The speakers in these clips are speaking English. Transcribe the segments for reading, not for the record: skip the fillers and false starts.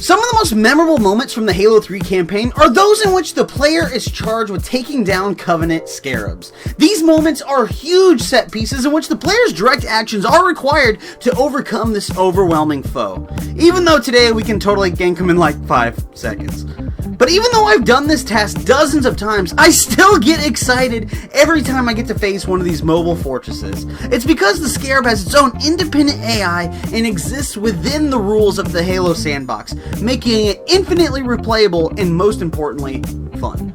Some of the most memorable moments from the Halo 3 campaign are those in which the player is charged with taking down Covenant Scarabs. These moments are huge set pieces in which the player's direct actions are required to overcome this overwhelming foe. Even though today we can totally gank them in like 5 seconds. But even though I've done this task dozens of times, I still get excited every time I get to face one of these mobile fortresses. It's because the Scarab has its own independent AI and exists within the rules of the Halo sandbox, making it infinitely replayable and, most importantly, fun.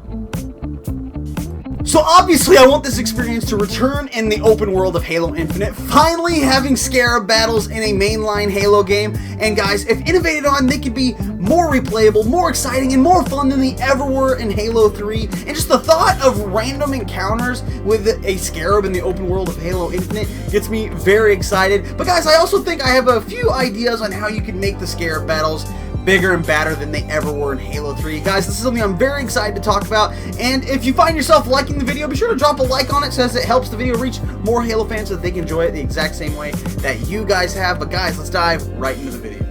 So obviously I want this experience to return in the open world of Halo Infinite, finally having Scarab Battles in a mainline Halo game. And guys, if innovated on, they could be more replayable, more exciting, and more fun than they ever were in Halo 3. And just the thought of random encounters with a Scarab in the open world of Halo Infinite gets me very excited. But guys, I also think I have a few ideas on how you can make the Scarab Battles bigger and badder than they ever were in Halo 3. Guys, this is something I'm very excited to talk about, and if you find yourself liking the video, be sure to drop a like on it, since it helps the video reach more Halo fans so that they can enjoy it the exact same way that you guys have. But guys, let's dive right into the video.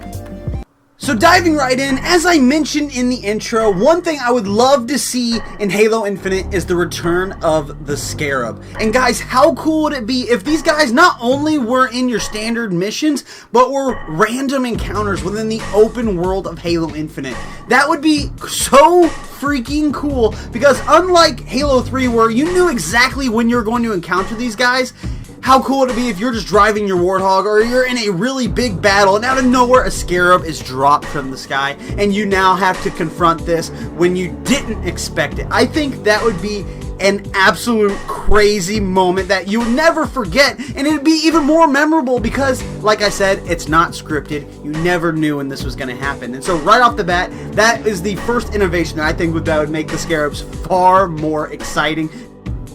So diving right in, as I mentioned in the intro, one thing I would love to see in Halo Infinite is the return of the Scarab. And guys, how cool would it be if these guys not only were in your standard missions, but were random encounters within the open world of Halo Infinite? That would be so freaking cool, because unlike Halo 3 where you knew exactly when you were going to encounter these guys, how cool would it be if you're just driving your Warthog, or you're in a really big battle and out of nowhere a Scarab is dropped from the sky and you now have to confront this when you didn't expect it. I think that would be an absolute crazy moment that you would never forget, and it'd be even more memorable because, like I said, it's not scripted. You never knew when this was going to happen. And so right off the bat, that is the first innovation that I think that would make the Scarabs far more exciting.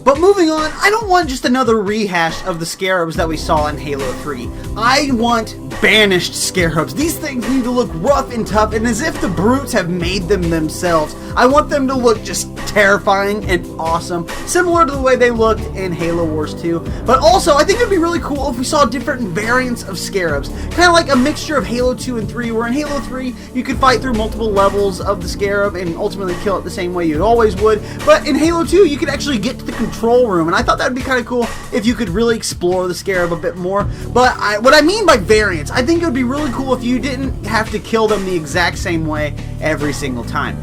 But moving on, I don't want just another rehash of the Scarabs that we saw in Halo 3. I want Banished Scarabs. These things need to look rough and tough, and as if the brutes have made them themselves. I want them to look just terrifying and awesome, similar to the way they looked in Halo Wars 2. But also, I think it would be really cool if we saw different variants of Scarabs. Kind of like a mixture of Halo 2 and 3, where in Halo 3, you could fight through multiple levels of the Scarab and ultimately kill it the same way you always would. But in Halo 2, you could actually get to the control room, and I thought that would be kind of cool if you could really explore the Scarab a bit more. But what I mean by variants, I think it would be really cool if you didn't have to kill them the exact same way every single time.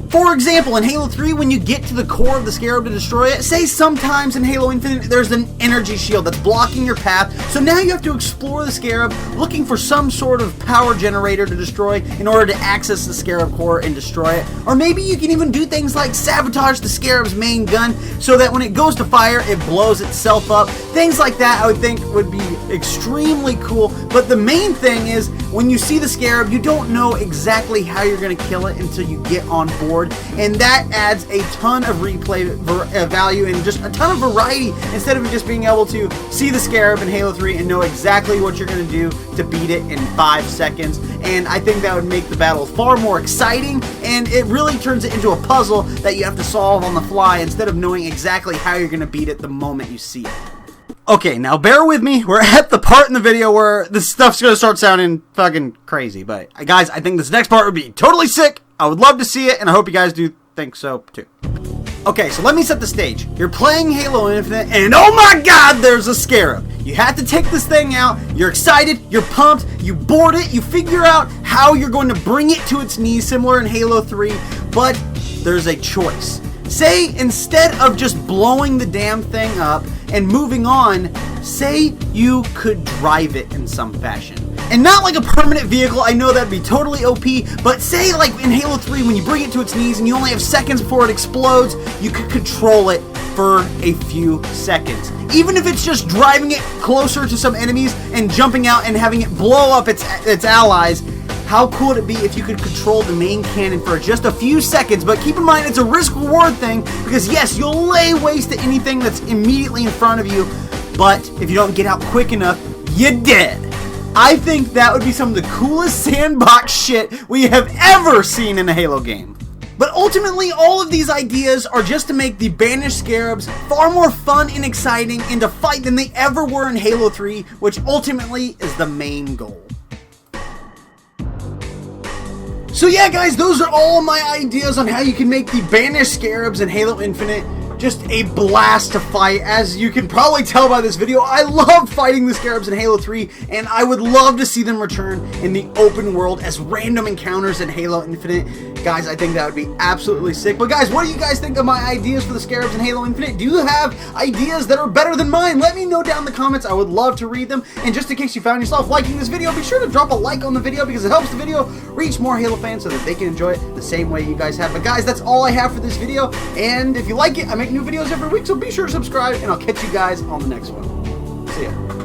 For example, in Halo 3, when you get to the core of the Scarab to destroy it, say sometimes in Halo Infinite there's an energy shield that's blocking your path, so now you have to explore the Scarab looking for some sort of power generator to destroy in order to access the Scarab core and destroy it. Or maybe you can even do things like sabotage the Scarab's main gun so that when it goes to fire, it blows itself up. Things like that I would think would be extremely cool, but the main thing is when you see the Scarab, you don't know exactly how you're going to kill it until you get on board. And that adds a ton of replay value and just a ton of variety, instead of just being able to see the Scarab in Halo 3 and know exactly what you're going to do to beat it in 5 seconds. And I think that would make the battle far more exciting, and it really turns it into a puzzle that you have to solve on the fly instead of knowing exactly how you're going to beat it the moment you see it. Okay, now bear with me, we're at the part in the video where this stuff's going to start sounding fucking crazy, but guys, I think this next part would be totally sick. I would love to see it, and I hope you guys do think so too. Okay, so let me set the stage. You're playing Halo Infinite, and oh my god, there's a Scarab. You have to take this thing out, you're excited, you're pumped, you board it, you figure out how you're going to bring it to its knees, similar in Halo 3, but there's a choice. Say, instead of just blowing the damn thing up and moving on, say you could drive it in some fashion. And not like a permanent vehicle, I know that'd be totally OP, but say like in Halo 3 when you bring it to its knees and you only have seconds before it explodes, you could control it for a few seconds. Even if it's just driving it closer to some enemies and jumping out and having it blow up its allies. How cool would it be if you could control the main cannon for just a few seconds? But keep in mind, it's a risk-reward thing, because yes, you'll lay waste to anything that's immediately in front of you, but if you don't get out quick enough, you're dead. I think that would be some of the coolest sandbox shit we have ever seen in a Halo game. But ultimately, all of these ideas are just to make the Banished Scarabs far more fun and exciting and to fight than they ever were in Halo 3, which ultimately is the main goal. So yeah, guys, those are all my ideas on how you can make the Banished Scarabs in Halo Infinite just a blast to fight. As you can probably tell by this video, I love fighting the Scarabs in Halo 3, and I would love to see them return in the open world as random encounters in Halo Infinite. Guys, I think that would be absolutely sick. But guys, what do you guys think of my ideas for the Scarabs in Halo Infinite? Do you have ideas that are better than mine? Let me know down in the comments. I would love to read them. And just in case you found yourself liking this video, be sure to drop a like on the video because it helps the video reach more Halo fans so that they can enjoy it the same way you guys have. But guys, that's all I have for this video. And if you like it, I make new videos every week, so be sure to subscribe, and I'll catch you guys on the next one. See ya.